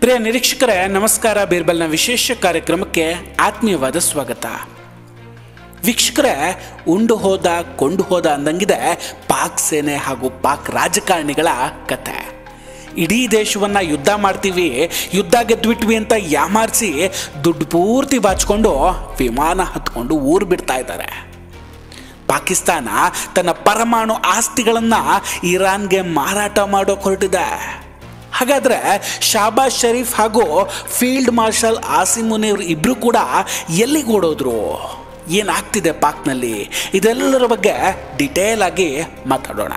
ಪ್ರಿಯ ನಿರೀಕ್ಷಕರೇ ನಮಸ್ಕಾರ. ಬೀರ್ಬಲ್ನ ವಿಶೇಷ ಕಾರ್ಯಕ್ರಮಕ್ಕೆ ಆತ್ಮೀಯವಾದ ಸ್ವಾಗತ. ವೀಕ್ಷಕರೇ, ಉಂಡು ಹೋದ ಕೊಂಡು ಹೋದ ಅಂದಂಗಿದೆ ಪಾಕ್ ಸೇನೆ ಹಾಗೂ ಪಾಕ್ ರಾಜಕಾರಣಿಗಳ ಕತೆ. ಇಡೀ ದೇಶವನ್ನು ಯುದ್ಧ ಮಾಡ್ತೀವಿ, ಯುದ್ಧ ಗೆದ್ದುಬಿಟ್ವಿ ಅಂತ ಯಾಮಾರಿಸಿ ದುಡ್ಡು ಪೂರ್ತಿ ಬಾಚಿಕೊಂಡು ವಿಮಾನ ಹತ್ಕೊಂಡು ಊರು ಬಿಡ್ತಾ ಇದ್ದಾರೆ. ಪಾಕಿಸ್ತಾನ ತನ್ನ ಪರಮಾಣು ಆಸ್ತಿಗಳನ್ನು ಇರಾನ್ಗೆ ಮಾರಾಟ ಮಾಡೋಕೆ ಹೊರಟಿದೆ. ಹಾಗಾದರೆ ಶಹಬಾಜ್ ಶರೀಫ್ ಹಾಗೂ ಫೀಲ್ಡ್ ಮಾರ್ಷಲ್ ಆಸಿಮ್ ಮುನೀರ್ ಇಬ್ಬರು ಕೂಡ ಎಲ್ಲಿಗೆ ಓಡೋದ್ರು, ಏನಾಗ್ತಿದೆ ಪಾಕ್ನಲ್ಲಿ, ಇದೆಲ್ಲರ ಬಗ್ಗೆ ಡಿಟೇಲ್ ಆಗಿ ಮಾತಾಡೋಣ.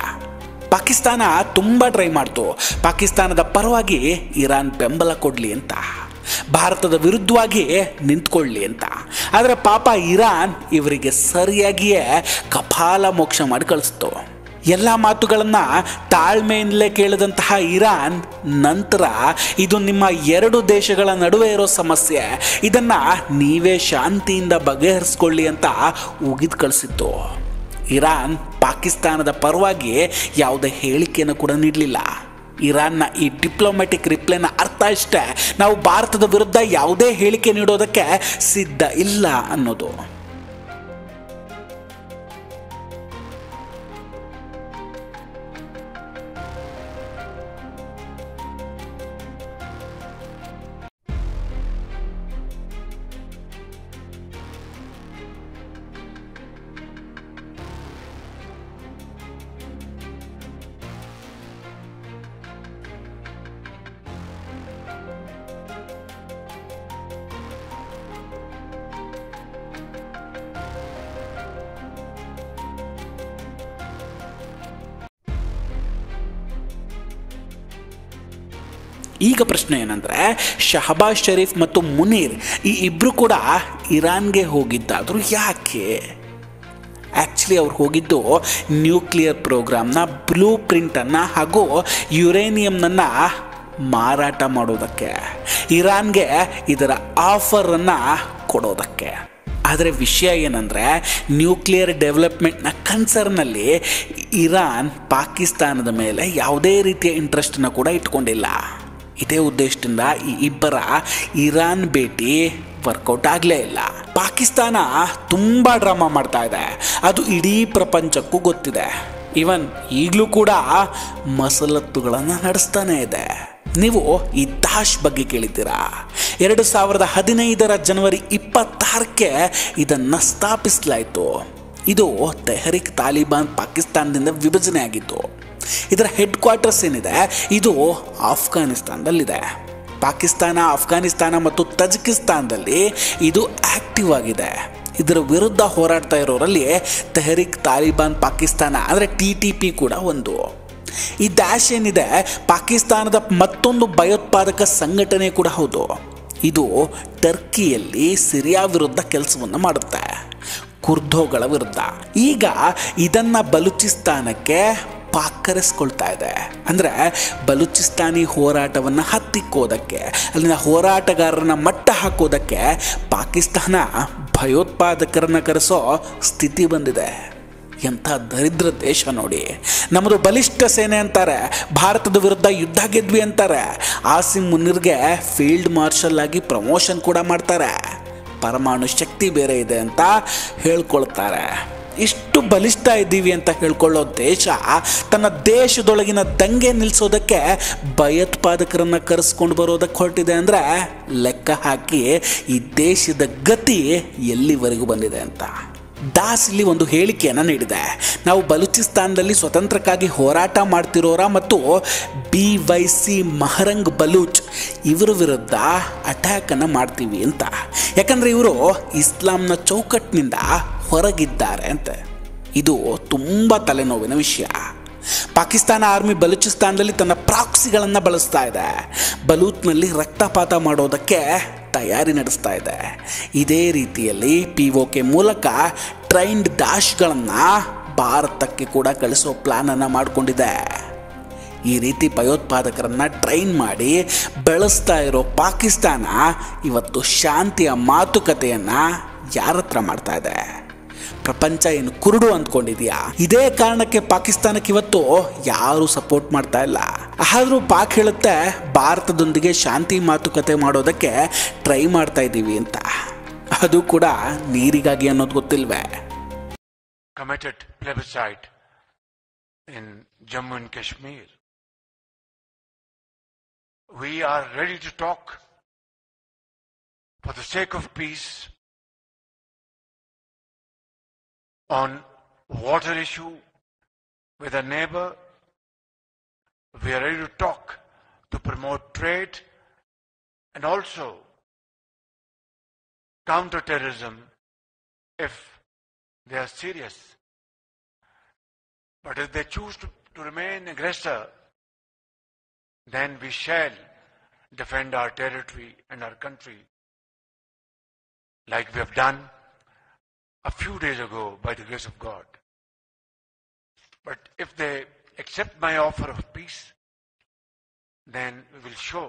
ಪಾಕಿಸ್ತಾನ ತುಂಬ ಟ್ರೈ ಮಾಡ್ತು ಪಾಕಿಸ್ತಾನದ ಪರವಾಗಿ ಇರಾನ್ ಬೆಂಬಲ ಕೊಡಲಿ ಅಂತ, ಭಾರತದ ವಿರುದ್ಧವಾಗಿ ನಿಂತ್ಕೊಳ್ಳಿ ಅಂತ. ಆದರೆ ಪಾಪ ಇರಾನ್ ಇವರಿಗೆ ಸರಿಯಾಗಿಯೇ ಕಪಾಲ ಮೋಕ್ಷ ಮಾಡಿ ಕಳಿಸ್ತು. ಎಲ್ಲ ಮಾತುಗಳನ್ನು ತಾಳ್ಮೆಯಿಂದಲೇ ಕೇಳಿದಂತಹ ಇರಾನ್ ನಂತರ ಇದು ನಿಮ್ಮ ಎರಡು ದೇಶಗಳ ನಡುವೆ ಇರೋ ಸಮಸ್ಯೆ, ಇದನ್ನು ನೀವೇ ಶಾಂತಿಯಿಂದ ಬಗೆಹರಿಸ್ಕೊಳ್ಳಿ ಅಂತ ಉಗಿದು ಕಳಿಸಿತ್ತು. ಇರಾನ್ ಪಾಕಿಸ್ತಾನದ ಪರವಾಗಿ ಯಾವುದೇ ಹೇಳಿಕೆಯನ್ನು ಕೂಡ ನೀಡಲಿಲ್ಲ. ಇರಾನ್ನ ಈ ಡಿಪ್ಲೊಮ್ಯಾಟಿಕ್ ರಿಪ್ಲೈನ ಅರ್ಥ ಇಷ್ಟೇ, ನಾವು ಭಾರತದ ವಿರುದ್ಧ ಯಾವುದೇ ಹೇಳಿಕೆ ನೀಡೋದಕ್ಕೆ ಸಿದ್ಧ ಇಲ್ಲ ಅನ್ನೋದು. ಈಗ ಪ್ರಶ್ನೆ ಏನಂದರೆ, ಶಹಬಾಜ್ ಶರೀಫ್ ಮತ್ತು ಮುನೀರ್ ಈ ಇಬ್ಬರು ಕೂಡ ಇರಾನ್ಗೆ ಹೋಗಿದ್ದಾದರೂ ಯಾಕೆ? ಆ್ಯಕ್ಚುಲಿ ಅವ್ರು ಹೋಗಿದ್ದು ನ್ಯೂಕ್ಲಿಯರ್ ಪ್ರೋಗ್ರಾಮ್ನ ಬ್ಲೂ ಪ್ರಿಂಟನ್ನು ಹಾಗೂ ಯುರೇನಿಯಂನನ್ನು ಮಾರಾಟ ಮಾಡೋದಕ್ಕೆ, ಇರಾನ್ಗೆ ಇದರ ಆಫರನ್ನು ಕೊಡೋದಕ್ಕೆ. ಆದರೆ ವಿಷಯ ಏನಂದರೆ, ನ್ಯೂಕ್ಲಿಯರ್ ಡೆವಲಪ್ಮೆಂಟ್ನ ಕನ್ಸರ್ನಲ್ಲಿ ಇರಾನ್ ಪಾಕಿಸ್ತಾನದ ಮೇಲೆ ಯಾವುದೇ ರೀತಿಯ ಇಂಟ್ರೆಸ್ಟನ್ನು ಕೂಡ ಇಟ್ಕೊಂಡಿಲ್ಲ. ಇದೇ ಉದ್ದೇಶದಿಂದ ಈ ಇಬ್ಬರ ಇರಾನ್ ಭೇಟಿ ವರ್ಕೌಟ್ ಆಗಲೇ ಇಲ್ಲ. ಪಾಕಿಸ್ತಾನ ತುಂಬ ಡ್ರಾಮಾ ಮಾಡ್ತಾ ಇದೆ, ಅದು ಇಡೀ ಪ್ರಪಂಚಕ್ಕೂ ಗೊತ್ತಿದೆ. ಈವನ್ ಈಗಲೂ ಕೂಡ ಮಸಲತ್ತುಗಳನ್ನು ನಡೆಸ್ತಾನೆ ಇದೆ. ನೀವು ಈ ದಾಶ್ ಬಗ್ಗೆ ಕೇಳಿದ್ದೀರಾ? 2015 ಜನವರಿ 26ಕ್ಕೆ ಇದನ್ನು ಸ್ಥಾಪಿಸಲಾಯಿತು. ಇದು ತೆಹರಿಕ್ ತಾಲಿಬಾನ್ ಪಾಕಿಸ್ತಾನದಿಂದ ವಿಭಜನೆ ಆಗಿತ್ತು. ಇದರ ಹೆಡ್ ಕ್ವಾರ್ಟರ್ಸ್ ಏನಿದೆ ಇದು ಆಫ್ಘಾನಿಸ್ತಾನದಲ್ಲಿದೆ. ಪಾಕಿಸ್ತಾನ, ಆಫ್ಘಾನಿಸ್ತಾನ ಮತ್ತು ತಜಿಕಿಸ್ತಾನದಲ್ಲಿ ಇದು ಆಕ್ಟಿವ್ ಆಗಿದೆ. ಇದರ ವಿರುದ್ಧ ಹೋರಾಡ್ತಾ ಇರೋರಲ್ಲಿ ತೆಹರಿಕ್ ತಾಲಿಬಾನ್ ಪಾಕಿಸ್ತಾನ ಅಂದರೆ TTP ಕೂಡ ಒಂದು. ಈ ದಾಶ್ ಏನಿದೆ ಪಾಕಿಸ್ತಾನದ ಮತ್ತೊಂದು ಭಯೋತ್ಪಾದಕ ಸಂಘಟನೆ ಕೂಡ ಹೌದು. ಇದು ಟರ್ಕಿಯಲ್ಲಿ ಸಿರಿಯಾ ವಿರುದ್ಧ ಕೆಲಸವನ್ನು ಮಾಡುತ್ತೆ, ಕುರ್ದೋಗಳ ವಿರುದ್ಧ. ಈಗ ಇದನ್ನು ಬಲೂಚಿಸ್ತಾನಕ್ಕೆ ಪಾಕ್ ಕರೆಸ್ಕೊಳ್ತಾ ಇದೆ. ಅಂದರೆ ಬಲೂಚಿಸ್ತಾನಿ ಹೋರಾಟವನ್ನು ಹತ್ತಿಕ್ಕೋದಕ್ಕೆ, ಅಲ್ಲಿನ ಹೋರಾಟಗಾರರನ್ನ ಮಟ್ಟ ಹಾಕೋದಕ್ಕೆ ಪಾಕಿಸ್ತಾನ ಭಯೋತ್ಪಾದಕರನ್ನು ಕರೆಸೋ ಸ್ಥಿತಿ ಬಂದಿದೆ. ಎಂಥ ದರಿದ್ರ ದೇಶ ನೋಡಿ. ನಮ್ಮದು ಬಲಿಷ್ಠ ಸೇನೆ ಅಂತಾರೆ, ಭಾರತದ ವಿರುದ್ಧ ಯುದ್ಧ ಗೆದ್ವಿ ಅಂತಾರೆ, ಆಸಿಮ್ ಮುನೀರ್ಗೆ ಫೀಲ್ಡ್ ಮಾರ್ಷಲ್ ಆಗಿ ಪ್ರಮೋಷನ್ ಕೂಡ ಮಾಡ್ತಾರೆ, ಪರಮಾಣು ಶಕ್ತಿ ಬೇರೆ ಇದೆ ಅಂತ ಹೇಳ್ಕೊಳ್ತಾರೆ. ಇಷ್ಟು ಬಲಿಷ್ಠ ಇದ್ದೀವಿ ಅಂತ ಹೇಳ್ಕೊಳ್ಳೋ ದೇಶ ತನ್ನ ದೇಶದೊಳಗಿನ ದಂಗೆ ನಿಲ್ಲಿಸೋದಕ್ಕೆ ಭಯೋತ್ಪಾದಕರನ್ನು ಕರೆಸ್ಕೊಂಡು ಬರೋದಕ್ಕೆ ಹೊರಟಿದೆ ಅಂದರೆ ಲೆಕ್ಕ ಹಾಕಿ ಈ ದೇಶದ ಗತಿ ಎಲ್ಲಿವರೆಗೂ ಬಂದಿದೆ ಅಂತ. ದಾಸ್ ಇಲ್ಲಿ ಒಂದು ಹೇಳಿಕೆಯನ್ನು ನೀಡಿದೆ. ನಾವು ಬಲೂಚಿಸ್ತಾನದಲ್ಲಿ ಸ್ವತಂತ್ರಕ್ಕಾಗಿ ಹೋರಾಟ ಮಾಡ್ತಿರೋರ ಮತ್ತು BYC ಮಹರಂಗ್ ಬಲೂಚ್ ಇವರ ವಿರುದ್ಧ ಅಟ್ಯಾಕನ್ನು ಮಾಡ್ತೀವಿ ಅಂತ. ಯಾಕಂದರೆ ಇವರು ಇಸ್ಲಾಂನ ಚೌಕಟ್ಟಿನಿಂದ ಹೊರಗಿದ್ದಾರೆ ಅಂತ. ಇದು ತುಂಬ ತಲೆನೋವಿನ ವಿಷಯ. ಪಾಕಿಸ್ತಾನ ಆರ್ಮಿ ಬಲೂಚಿಸ್ತಾನದಲ್ಲಿ ತನ್ನ ಪ್ರಾಕ್ಸಿಗಳನ್ನು ಬಳಸ್ತಾ ಇದೆ. ಬಲೂಚ್ನಲ್ಲಿ ರಕ್ತಪಾತ ಮಾಡೋದಕ್ಕೆ ತಯಾರಿ ನಡೆಸ್ತಾ ಇದೆ. ಇದೇ ರೀತಿಯಲ್ಲಿ POK ಮೂಲಕ ಟ್ರೈನ್ಡ್ ದಾಶ್ಗಳನ್ನು ಭಾರತಕ್ಕೆ ಕೂಡ ಕಳಿಸೋ ಪ್ಲಾನನ್ನು ಮಾಡಿಕೊಂಡಿದೆ. ಈ ರೀತಿ ಭಯೋತ್ಪಾದಕರನ್ನು ಟ್ರೈನ್ ಮಾಡಿ ಬೆಳೆಸ್ತಾ ಇರೋ ಪಾಕಿಸ್ತಾನ ಇವತ್ತು ಶಾಂತಿಯ ಮಾತುಕತೆಯನ್ನು ಯಾರ ಹತ್ರ ಮಾಡ್ತಾ ಇದೆ? ಪ್ರಪಂಚ ಏನು ಕುರುಡು ಅಂದ್ಕೊಂಡಿದೆಯಾ? ಇದೇ ಕಾರಣಕ್ಕೆ ಪಾಕಿಸ್ತಾನಕ್ಕೆ ಇವತ್ತು ಯಾರು ಸಪೋರ್ಟ್ ಮಾಡ್ತಾ ಇಲ್ಲ. ಆದರೂ ಪಾಕ್ ಹೇಳುತ್ತೆ ಭಾರತದೊಂದಿಗೆ ಶಾಂತಿ ಮಾತುಕತೆ ಮಾಡೋದಕ್ಕೆ ಟ್ರೈ ಮಾಡ್ತಾ ಇದ್ದೀವಿ ಅಂತ. ಅದು ಕೂಡ ನೀರಿಗಾಗಿ ಅನ್ನೋದು ಗೊತ್ತಿಲ್ವೇ. Committed plebiscite in Jammu and Kashmir. We are ready to talk for the sake of peace on water issue with a neighbor. We are ready to talk to promote trade and also counter terrorism if they are serious. But if they choose to remain aggressor, then we shall defend our territory and our country like we have done a few days ago by the grace of God. But if they accept my offer of peace, then we will show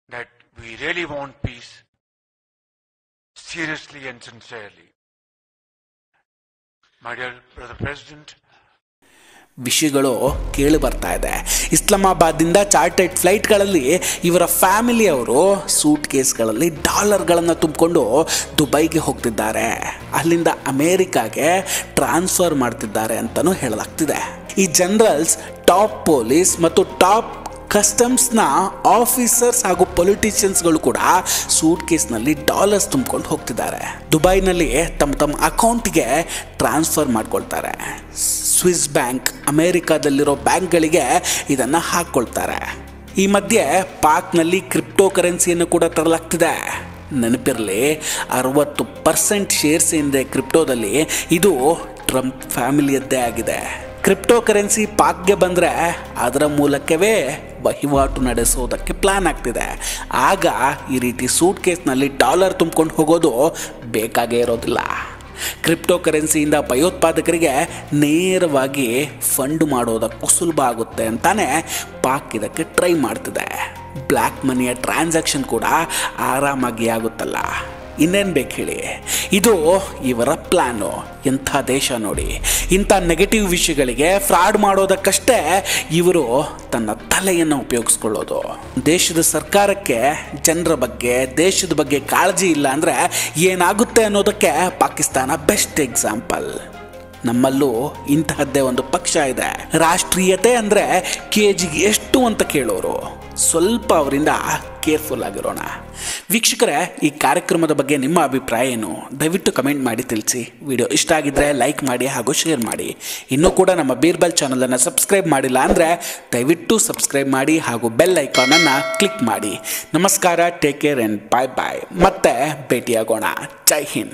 that we really want peace seriously and sincerely. My dear brother President, ವಿಷಯಗಳು ಕೇಳಿ ಬರ್ತಾ ಇದೆ. ಇಸ್ಲಾಮಾಬಾದಿಂದ chartered ಫ್ಲೈಟ್ಗಳಲ್ಲಿ ಇವರ ಫ್ಯಾಮಿಲಿಯವರು suit ಕೇಸ್ಗಳಲ್ಲಿ ಡಾಲರ್ಗಳನ್ನು ತುಂಬಿಕೊಂಡು ದುಬೈಗೆ ಹೋಗ್ತಿದ್ದಾರೆ. ಅಲ್ಲಿಂದ ಅಮೇರಿಕಾಗೆ transfer ಮಾಡ್ತಿದ್ದಾರೆ ಅಂತಲೂ ಹೇಳಲಾಗ್ತಿದೆ. ಈ ಜನರಲ್ಸ್ ಟಾಪ್ ಪೊಲೀಸ್ ಮತ್ತು ಟಾಪ್ ಕಸ್ಟಮ್ಸ್ನ ಆಫೀಸರ್ಸ್ ಹಾಗೂ ಪೊಲಿಟಿಷಿಯನ್ಸ್ಗಳು ಕೂಡ ಸೂಟ್ ಕೇಸ್ನಲ್ಲಿ ಡಾಲರ್ಸ್ ತುಂಬಿಕೊಂಡು ಹೋಗ್ತಿದ್ದಾರೆ. ದುಬೈನಲ್ಲಿ ತಮ್ಮ ಅಕೌಂಟ್ಗೆ ಟ್ರಾನ್ಸ್ಫರ್ ಮಾಡ್ಕೊಳ್ತಾರೆ. ಸ್ವಿಸ್ ಬ್ಯಾಂಕ್, ಅಮೇರಿಕಾದಲ್ಲಿರೋ ಬ್ಯಾಂಕ್ಗಳಿಗೆ ಇದನ್ನು ಹಾಕ್ಕೊಳ್ತಾರೆ. ಈ ಮಧ್ಯೆ ಪಾಕ್ನಲ್ಲಿ ಕ್ರಿಪ್ಟೋ ಕರೆನ್ಸಿಯನ್ನು ಕೂಡ ತರಲಾಗ್ತಿದೆ. ನೆನಪಿರಲಿ, 60% ಶೇರ್ಸ್ ಏನಿದೆ ಕ್ರಿಪ್ಟೋದಲ್ಲಿ, ಇದು ಟ್ರಂಪ್ ಫ್ಯಾಮಿಲಿಯದ್ದೇ ಆಗಿದೆ. ಕ್ರಿಪ್ಟೋ ಕರೆನ್ಸಿ ಪಾಕ್ಗೆ ಬಂದರೆ ಅದರ ಮೂಲಕವೇ ವಹಿವಾಟು ನಡೆಸೋದಕ್ಕೆ ಪ್ಲಾನ್ ಆಗ್ತಿದೆ. ಆಗ ಈ ರೀತಿ ಸೂಟ್ ಕೇಸ್ನಲ್ಲಿ ಡಾಲರ್ ತುಂಬಿಕೊಂಡು ಹೋಗೋದು ಬೇಕಾಗೇ ಇರೋದಿಲ್ಲ. ಕ್ರಿಪ್ಟೋ ಕರೆನ್ಸಿಯಿಂದ ಭಯೋತ್ಪಾದಕರಿಗೆ ನೇರವಾಗಿ ಫಂಡ್ ಮಾಡೋದಕ್ಕೂ ಸುಲಭ ಆಗುತ್ತೆ ಅಂತಾನೆ ಪಾಕ್ ಇದಕ್ಕೆ ಟ್ರೈ ಮಾಡ್ತಿದೆ. ಬ್ಲ್ಯಾಕ್ ಮನಿಯ ಟ್ರಾನ್ಸಾಕ್ಷನ್ ಕೂಡ ಆರಾಮಾಗಿ ಆಗುತ್ತಲ್ಲ, ಇನ್ನೇನು ಬೇಕು ಹೇಳಿ. ಇದು ಇವರ ಪ್ಲ್ಯಾನು. ಎಂಥ ದೇಶ ನೋಡಿ. ಇಂಥ ನೆಗೆಟಿವ್ ವಿಷಯಗಳಿಗೆ ಫ್ರಾಡ್ ಮಾಡೋದಕ್ಕಷ್ಟೇ ಇವರು ತನ್ನ ತಲೆಯನ್ನು ಉಪಯೋಗಿಸ್ಕೊಳ್ಳೋದು. ದೇಶದ ಸರ್ಕಾರಕ್ಕೆ ಜನರ ಬಗ್ಗೆ, ದೇಶದ ಬಗ್ಗೆ ಕಾಳಜಿ ಇಲ್ಲ ಅಂದರೆ ಏನಾಗುತ್ತೆ ಅನ್ನೋದಕ್ಕೆ ಪಾಕಿಸ್ತಾನ ಬೆಸ್ಟ್ ಎಕ್ಸಾಂಪಲ್. ನಮ್ಮಲ್ಲೂ ಇಂತಹದ್ದೇ ಒಂದು ಪಕ್ಷ ಇದೆ. ರಾಷ್ಟ್ರೀಯತೆ ಅಂದರೆ ಕೆಜಿಗೆ ಎಷ್ಟು ಅಂತ ಕೇಳೋರು. ಸ್ವಲ್ಪ ಅವರಿಂದ ಕೇರ್ಫುಲ್ ಆಗಿರೋಣ. ವೀಕ್ಷಕರೇ, ಈ ಕಾರ್ಯಕ್ರಮದ ಬಗ್ಗೆ ನಿಮ್ಮ ಅಭಿಪ್ರಾಯ ಏನು? ದಯವಿಟ್ಟು ಕಮೆಂಟ್ ಮಾಡಿ ತಿಳಿಸಿ. ವಿಡಿಯೋ ಇಷ್ಟ ಆಗಿದ್ದರೆ ಲೈಕ್ ಮಾಡಿ ಹಾಗೂ ಶೇರ್ ಮಾಡಿ. ಇನ್ನೂ ಕೂಡ ನಮ್ಮ ಬೀರ್ಬಲ್ ಚಾನಲನ್ನು ಸಬ್ಸ್ಕ್ರೈಬ್ ಮಾಡಿಲ್ಲ ಅಂದರೆ ದಯವಿಟ್ಟು ಸಬ್ಸ್ಕ್ರೈಬ್ ಮಾಡಿ ಹಾಗೂ ಬೆಲ್ ಐಕಾನನ್ನು ಕ್ಲಿಕ್ ಮಾಡಿ. ನಮಸ್ಕಾರ, ಟೇಕ್ ಕೇರ್ ಆ್ಯಂಡ್ ಬಾಯ್ ಬಾಯ್. ಮತ್ತೆ ಭೇಟಿಯಾಗೋಣ. ಜೈ ಹಿಂದ್.